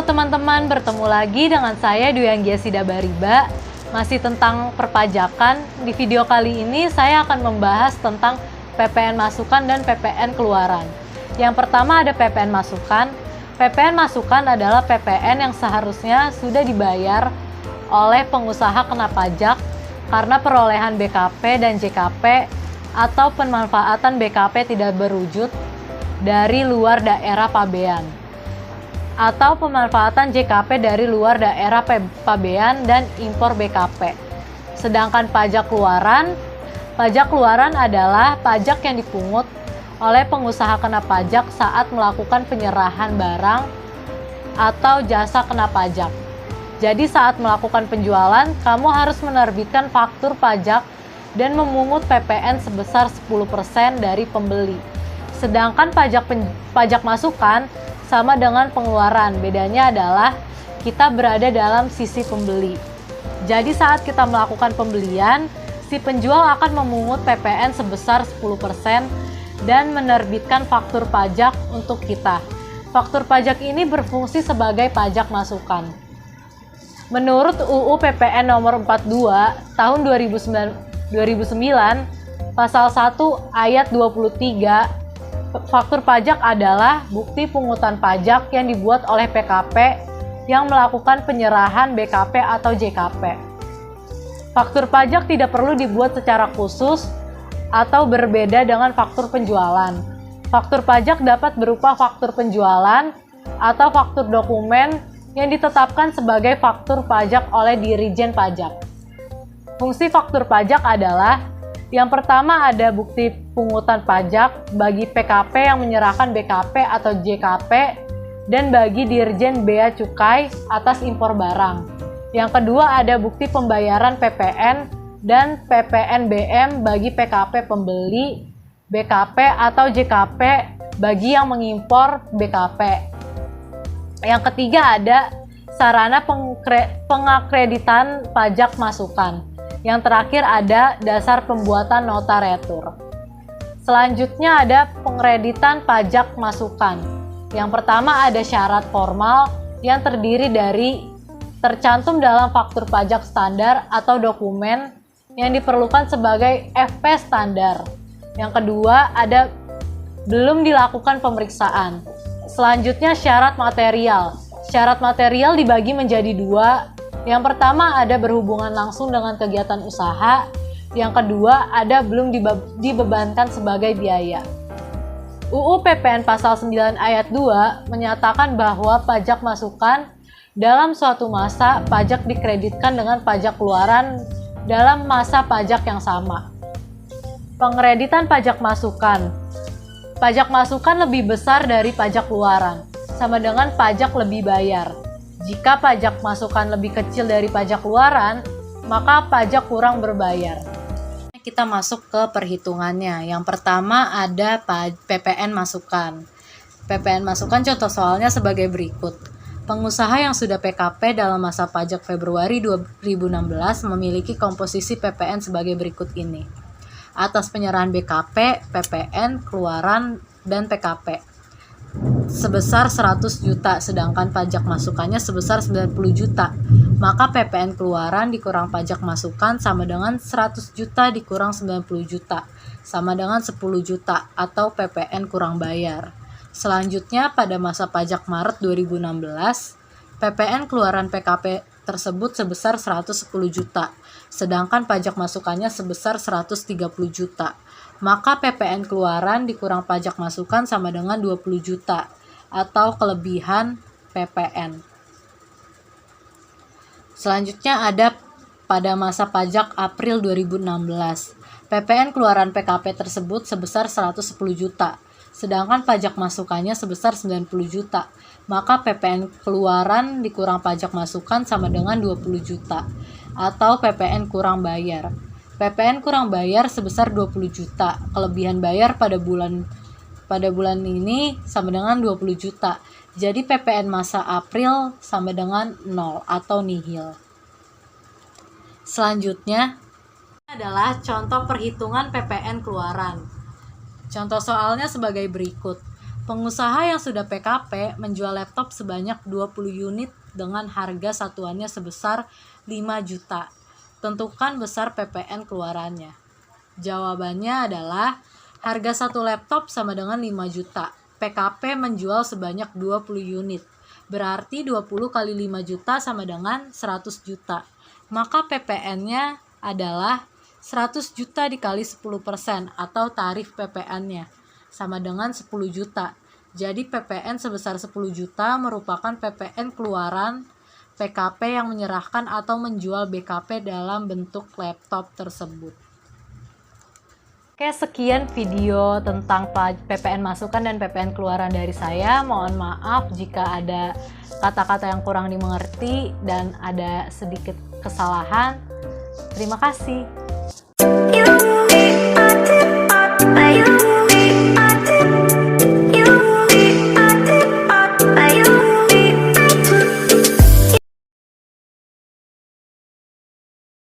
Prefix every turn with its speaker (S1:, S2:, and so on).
S1: Halo teman-teman, bertemu lagi dengan saya Dwi Anggiasida Bariba. Masih tentang perpajakan. Di video kali ini saya akan membahas tentang PPN masukan dan PPN keluaran. Yang pertama ada PPN masukan. PPN masukan adalah PPN yang seharusnya sudah dibayar oleh pengusaha kena pajak karena perolehan BKP dan JKP atau pemanfaatan BKP tidak berwujud dari luar daerah pabean, atau pemanfaatan JKP dari luar daerah pabean dan impor BKP. Sedangkan pajak keluaran adalah pajak yang dipungut oleh pengusaha kena pajak saat melakukan penyerahan barang atau jasa kena pajak. Jadi saat melakukan penjualan, kamu harus menerbitkan faktur pajak dan memungut PPN sebesar 10% dari pembeli. Sedangkan pajak masukan sama dengan pengeluaran, bedanya adalah kita berada dalam sisi pembeli. Jadi saat kita melakukan pembelian, si penjual akan memungut PPN sebesar 10% dan menerbitkan faktur pajak untuk kita. Faktur pajak ini berfungsi sebagai pajak masukan. Menurut UU PPN nomor 42 tahun 2009 pasal 1 ayat 23, faktur pajak adalah bukti pungutan pajak yang dibuat oleh PKP yang melakukan penyerahan BKP atau JKP. Faktur pajak tidak perlu dibuat secara khusus atau berbeda dengan faktur penjualan. Faktur pajak dapat berupa faktur penjualan atau faktur dokumen yang ditetapkan sebagai faktur pajak oleh Dirijen Pajak. Fungsi faktur pajak adalah: yang pertama ada bukti pungutan pajak bagi PKP yang menyerahkan BKP atau JKP dan bagi Dirjen Bea Cukai atas impor barang. Yang kedua ada bukti pembayaran PPN dan PPNBM bagi PKP pembeli, BKP atau JKP bagi yang mengimpor BKP. Yang ketiga ada sarana pengakreditan pajak masukan. Yang terakhir ada dasar pembuatan nota retur. Selanjutnya ada pengreditan pajak masukan. Yang pertama ada syarat formal yang terdiri dari tercantum dalam faktur pajak standar atau dokumen yang diperlukan sebagai FP standar. Yang kedua ada belum dilakukan pemeriksaan. Selanjutnya syarat material. Syarat material dibagi menjadi dua. Yang pertama ada berhubungan langsung dengan kegiatan usaha. Yang kedua ada belum dibebankan sebagai biaya. UU PPN pasal 9 ayat 2 menyatakan bahwa pajak masukan dalam suatu masa pajak dikreditkan dengan pajak keluaran dalam masa pajak yang sama. Pengreditan pajak masukan. Pajak masukan lebih besar dari pajak keluaran, sama dengan pajak lebih bayar. Jika pajak masukan lebih kecil dari pajak keluaran, maka pajak kurang berbayar. Kita masuk ke perhitungannya. Yang pertama ada PPN masukan. PPN masukan contoh soalnya sebagai berikut. Pengusaha yang sudah PKP dalam masa pajak Februari 2016 memiliki komposisi PPN sebagai berikut ini. Atas penyerahan BKP, PPN, keluaran, dan PKP sebesar 100 juta, sedangkan pajak masukannya sebesar 90 juta. Maka PPN keluaran dikurang pajak masukan sama dengan 100 juta dikurang 90 juta, sama dengan 10 juta atau PPN kurang bayar. Selanjutnya pada masa pajak Maret 2016, PPN keluaran PKP tersebut sebesar 110 juta, sedangkan pajak masukannya sebesar 130 juta. Maka PPN keluaran dikurang pajak masukan sama dengan 20 juta atau kelebihan PPN. Selanjutnya ada pada masa pajak April 2016. PPN keluaran PKP tersebut sebesar 110 juta, sedangkan pajak masukannya sebesar 90 juta. Maka PPN keluaran dikurang pajak masukan sama dengan 20 juta atau PPN kurang bayar. PPN kurang bayar sebesar 20 juta. Kelebihan bayar pada bulan ini sama dengan 20 juta. Jadi PPN masa April sama dengan 0 atau nihil. Selanjutnya adalah contoh perhitungan PPN keluaran. Contoh soalnya sebagai berikut. Pengusaha yang sudah PKP menjual laptop sebanyak 20 unit dengan harga satuannya sebesar 5 juta. Tentukan besar PPN keluarannya. Jawabannya adalah harga satu laptop sama dengan 5 juta. PKP menjual sebanyak 20 unit. Berarti 20 kali 5 juta sama dengan 100 juta. Maka PPN-nya adalah 100 juta dikali 10% atau tarif PPN-nya sama dengan 10 juta. Jadi PPN sebesar 10 juta merupakan PPN keluaran PKP yang menyerahkan atau menjual BKP dalam bentuk laptop tersebut. Oke, sekian video tentang PPN masukan dan PPN keluaran dari saya. Mohon maaf jika ada kata-kata yang kurang dimengerti dan ada sedikit kesalahan. Terima kasih.